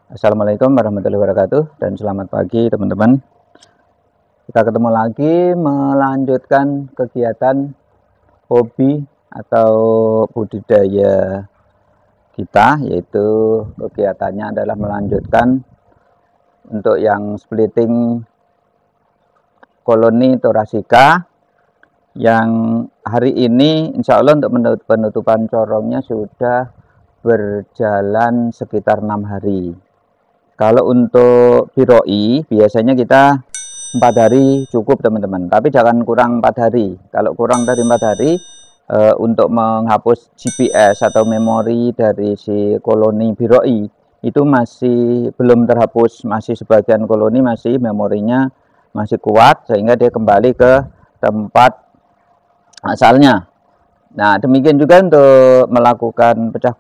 Assalamualaikum warahmatullahi wabarakatuh dan selamat pagi teman-teman. Kita ketemu lagi melanjutkan kegiatan hobi atau budidaya kita, yaitu kegiatannya adalah melanjutkan untuk yang splitting koloni Thoracea yang hari ini insya Allah untuk penutupan corongnya sudah berjalan sekitar 6 hari. Kalau untuk biroi biasanya kita 4 hari cukup teman-teman, tapi jangan kurang 4 hari. Kalau kurang dari 4 hari untuk menghapus GPS atau memori dari si koloni biroi itu masih belum terhapus, masih sebagian koloni masih memorinya masih kuat sehingga dia kembali ke tempat asalnya. Nah, demikian juga untuk melakukan pecah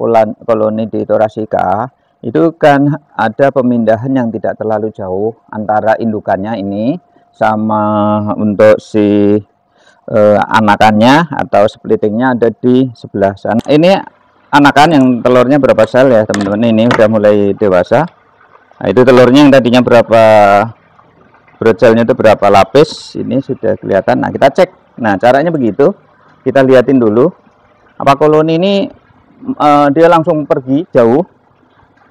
koloni di Thoracea itu kan ada pemindahan yang tidak terlalu jauh antara indukannya ini sama untuk si anakannya atau splittingnya ada di sebelah sana. Ini anakan yang telurnya berapa sel ya teman-teman, ini udah mulai dewasa. Nah, itu telurnya yang tadinya berapa broodcellnya itu berapa lapis, ini sudah kelihatan. Nah, kita cek. Nah, caranya begitu, kita liatin dulu apa koloni ini dia langsung pergi jauh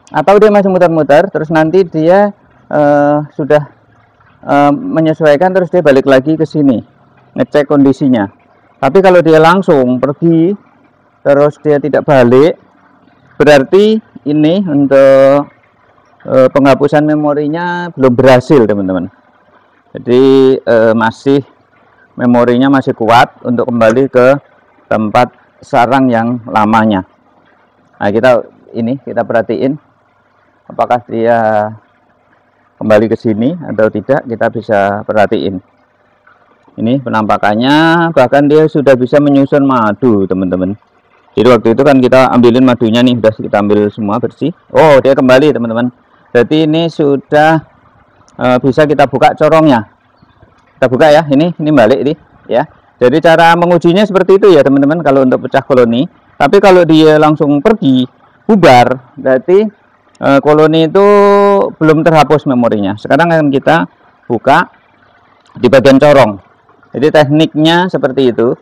atau dia masih muter-muter, terus nanti dia sudah menyesuaikan, terus dia balik lagi ke sini ngecek kondisinya. Tapi kalau dia langsung pergi terus dia tidak balik, berarti ini untuk penghapusan memorinya belum berhasil teman-teman. Jadi masih memorinya masih kuat untuk kembali ke tempat sarang yang lamanya. Nah, kita perhatiin apakah dia kembali ke sini atau tidak, kita bisa perhatiin. Ini penampakannya, bahkan dia sudah bisa menyusun madu teman-teman. Jadi waktu itu kan kita ambilin madunya nih, sudah kita ambil semua bersih. Oh, dia kembali teman-teman. Jadi ini sudah bisa kita buka corongnya. Kita buka ya, ini balik nih ya. Jadi cara mengujinya seperti itu ya teman-teman kalau untuk pecah koloni. Tapi kalau dia langsung pergi bubar, berarti koloni itu belum terhapus memorinya. Sekarang akan kita buka di bagian corong. Jadi tekniknya seperti itu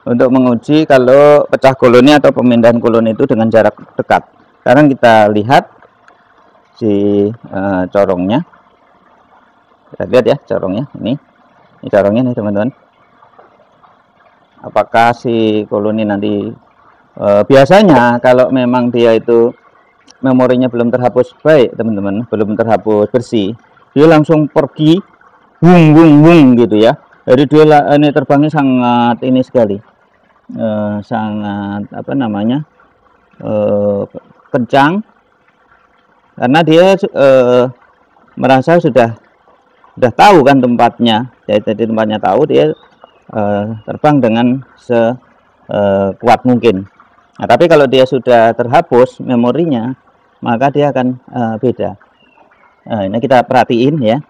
untuk menguji kalau pecah koloni atau pemindahan koloni itu dengan jarak dekat. Sekarang kita lihat si corongnya. Kita lihat ya corongnya ini corongnya nih teman-teman. Apakah si koloni nanti biasanya kalau memang dia itu memorinya belum terhapus baik teman-teman, belum terhapus bersih, dia langsung pergi wung wung wung gitu ya. Jadi dia ini terbangnya sangat ini sekali, sangat apa namanya kencang, karena dia merasa sudah tahu kan tempatnya. Jadi tempatnya tahu, dia terbang dengan sekuat mungkin. Nah, tapi kalau dia sudah terhapus memorinya, maka dia akan beda. Nah, ini kita perhatiin ya,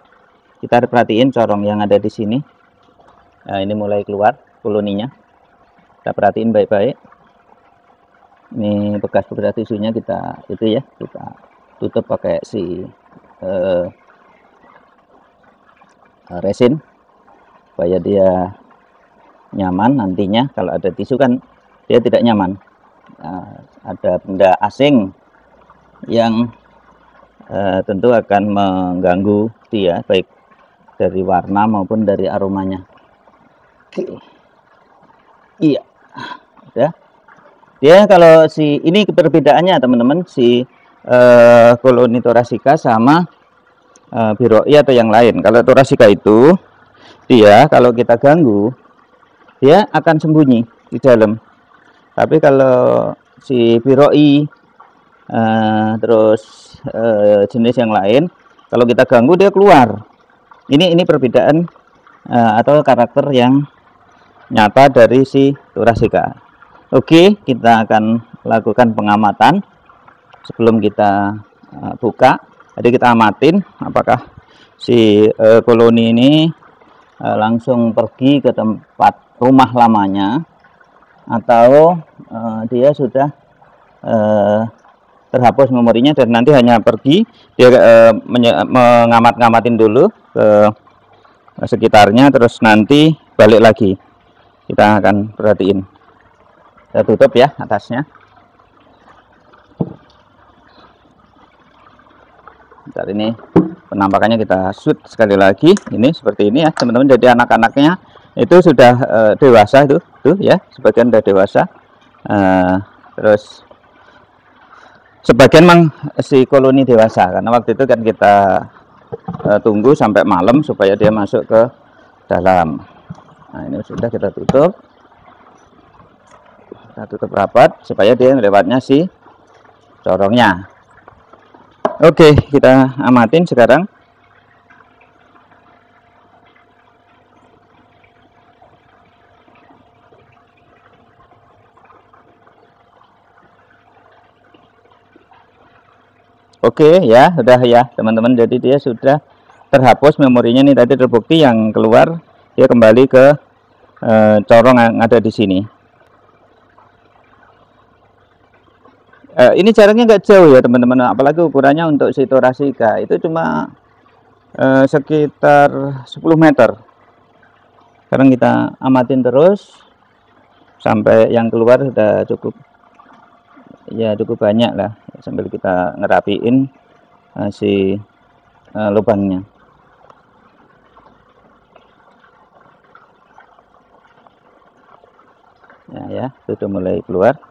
kita perhatiin corong yang ada di sini. Nah, ini mulai keluar koloninya, kita perhatiin baik-baik. Ini bekas-bekas tisunya kita kita tutup pakai si resin supaya dia nyaman. Nantinya kalau ada tisu kan dia tidak nyaman. Ada benda asing yang tentu akan mengganggu dia, baik dari warna maupun dari aromanya. Iya, udah. Dia kalau si ini perbedaannya teman-teman, si koloni Thoracea sama biroi atau yang lain. Kalau Thoracea itu dia kalau kita ganggu dia akan sembunyi di dalam. Tapi kalau si biroi terus jenis yang lain, kalau kita ganggu dia keluar. Ini perbedaan atau karakter yang nyata dari si Thoracea. Oke, kita akan lakukan pengamatan sebelum kita buka. Jadi kita amatin apakah si koloni ini langsung pergi ke tempat rumah lamanya atau dia sudah terhapus memorinya, dan nanti hanya pergi dia mengamat-ngamatin dulu ke sekitarnya, terus nanti balik lagi. Kita akan perhatiin. Kita tutup ya atasnya. Saat ini penampakannya kita shoot sekali lagi. Ini seperti ini ya teman-teman. Jadi anak-anaknya itu sudah dewasa tuh ya, sebagian sudah dewasa. Terus sebagian memang si koloni dewasa, karena waktu itu kan kita tunggu sampai malam supaya dia masuk ke dalam. Nah ini sudah kita tutup. Kita tutup rapat supaya dia lewatnya si corongnya. Oke, kita amatin sekarang. Oke ya, sudah ya teman-teman. Jadi dia sudah terhapus memorinya nih, tadi terbukti yang keluar dia kembali ke corong yang ada di sini. Ini jaraknya nggak jauh ya teman-teman, apalagi ukurannya untuk si Thoracea itu cuma sekitar 10 meter. Sekarang kita amatin terus sampai yang keluar sudah cukup ya, cukup banyak lah, sambil kita ngerapiin si lubangnya. Ya, sudah mulai keluar.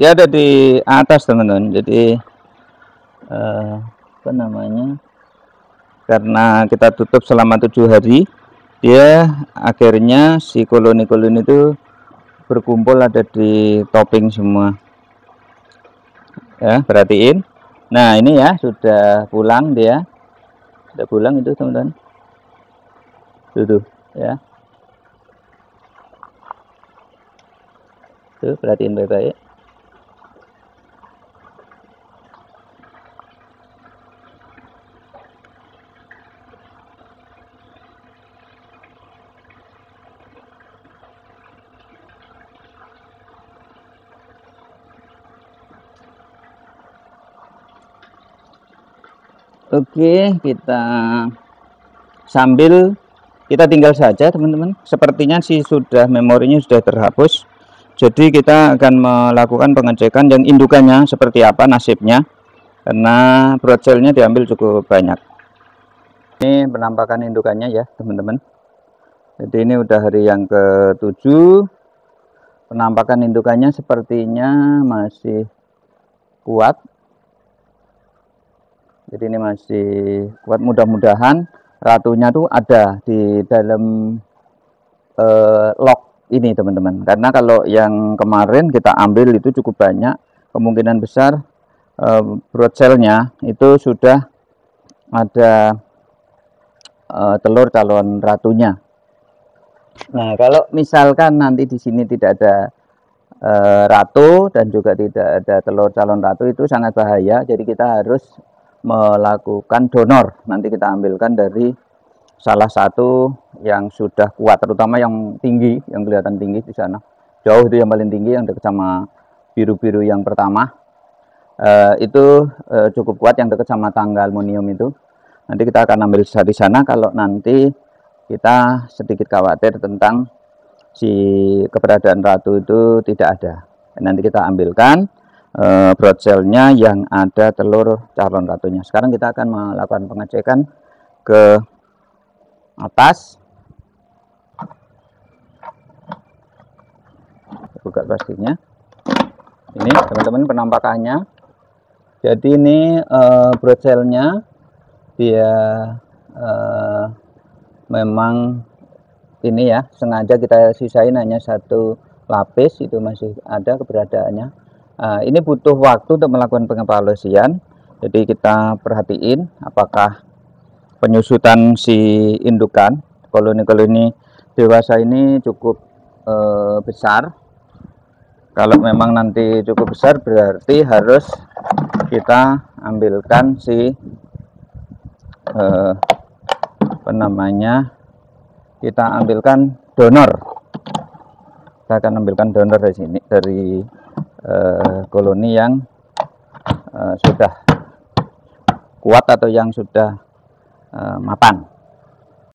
Dia ada di atas teman-teman. Jadi apa namanya, karena kita tutup selama 7 hari, dia akhirnya si koloni-koloni itu berkumpul ada di topping semua ya, perhatiin. Nah ini ya sudah pulang, dia sudah pulang itu teman-teman, tuh ya, tuh perhatiin baik-baik. Oke, kita sambil kita tinggal saja teman-teman. Sepertinya sih sudah memorinya sudah terhapus. Jadi kita akan melakukan pengecekan yang indukannya seperti apa nasibnya, karena broadcellnya diambil cukup banyak. Ini penampakan indukannya ya teman-teman. Jadi ini udah hari yang ke-7. Penampakan indukannya sepertinya masih kuat. Jadi ini masih kuat, mudah-mudahan ratunya tuh ada di dalam lock ini teman-teman. Karena kalau yang kemarin kita ambil itu cukup banyak, kemungkinan besar broadcellnya itu sudah ada telur calon ratunya. Nah kalau misalkan nanti di sini tidak ada ratu dan juga tidak ada telur calon ratu, itu sangat bahaya. Jadi kita harus melakukan donor. Nanti kita ambilkan dari salah satu yang sudah kuat, terutama yang tinggi, yang kelihatan tinggi di sana. Jauh itu yang paling tinggi, yang dekat sama biru-biru yang pertama. Itu cukup kuat, yang dekat sama tangga aluminium itu. Nanti kita akan ambil dari sana kalau nanti kita sedikit khawatir tentang si keberadaan ratu itu tidak ada. Nanti kita ambilkan broadcellnya yang ada telur calon ratunya. Sekarang kita akan melakukan pengecekan ke atas. Buka plastiknya. Ini teman-teman penampakannya. Jadi ini broadcellnya dia memang ini ya, sengaja kita sisain hanya satu lapis, itu masih ada keberadaannya. Ini butuh waktu untuk melakukan pengevaluasian. Jadi kita perhatiin apakah penyusutan si indukan koloni-koloni dewasa ini cukup besar. Kalau memang nanti cukup besar, berarti harus kita ambilkan si kita ambilkan donor. Kita akan ambilkan donor dari sini, dari koloni yang sudah kuat atau yang sudah mapan.